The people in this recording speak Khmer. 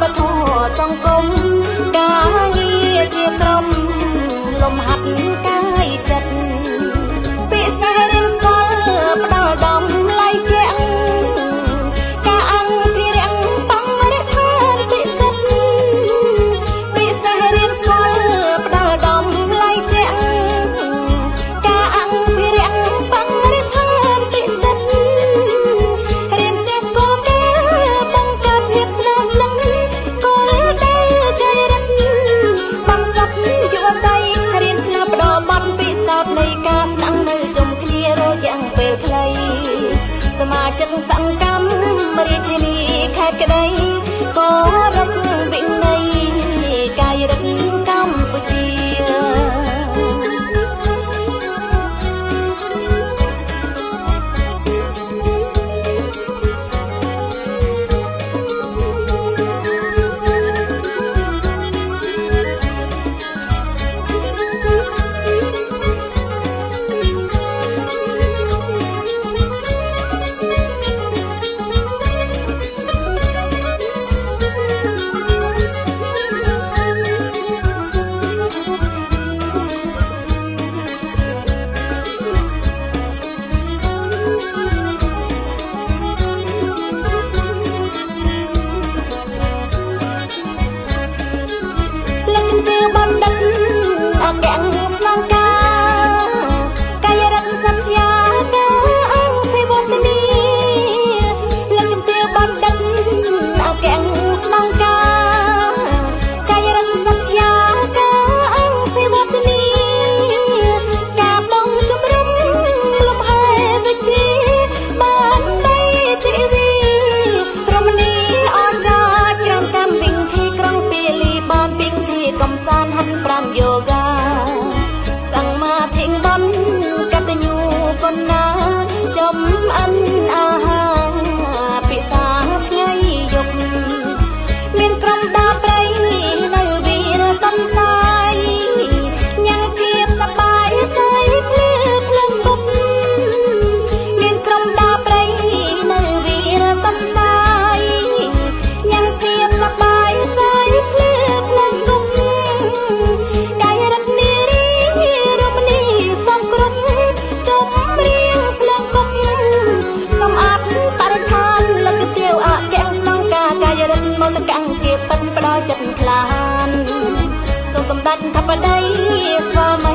បធរសង្គមការងារជាក្រុមលំហាត់កាយចិត្តពិសេសរៀនស្គាល់ផ្ដល់តម្លៃជាក់ការអង្គភិរៈបង្រិឋានពិសិដ្ឋពិសេសរៀនស្គាល់ផ្ដល់តម្លៃជាក់ការអង្គភិរៈបង្រិឋានពិសិដ្ឋរៀនចេះស្គាល់ការបង្កើតភាពស្នេហ៍ស្និទ្ធគោលដៅចរិតបំសត់យុវតីរៀនផ្លាស់ប្ដូរបទពិសោធន៍នៃការស្នាក់នៅជុំគ្នារយៈពេលខ្លីសមាជិកសកម្មរាជធានីខេត្តក្តីគោរពវិន័យកាយរដ្ឋកម្ពុជាបណ្ឌិតអគ្គស្នងការកាយរដ្ឋសន្យាការអង្គភិវឌ្ឍនីលោកជំទាវបណ្ឌិតអគ្គស្នងការកាយរដ្ឋសន្យាការអង្គភិវឌ្ឍនីការបងជំរុំលំហែវិជ្ជាបានដីជីវីរមណីអស្ចារ្យច្រើនតាមវិធីក្រុងពាលីបានពីងធីកំសាន្តហាត់ប្រាំយូហ្គាសង្មាធិបន់កតញ្ញូប៉ុណ្ណាចំអិនអាហារពិសាថ្ងៃយប់មានក្រុមដើរព្រៃនៅវាលកំសាយញ៉ាំភាពសប្បាយស្អីភ្លឺភ្លើងគប់មានក្រុមដើរព្រៃនៅវាលកំសាយញ៉ាំភាពសប្បាយស្អីភ្លឺភ្លើងគប់កាយរដ្ឋនារីរមណីសំគ្រប់ចំរៀងភ្លើងគប់សំអាតបរិស្ថានលោកជំទាវអគ្គស្នងការកាយរដ្ឋមន្តកម្មគេប៉ិនផ្ដល់ចិត្តក្លាហានសូមសម្ដេចធិបតីស្វាមី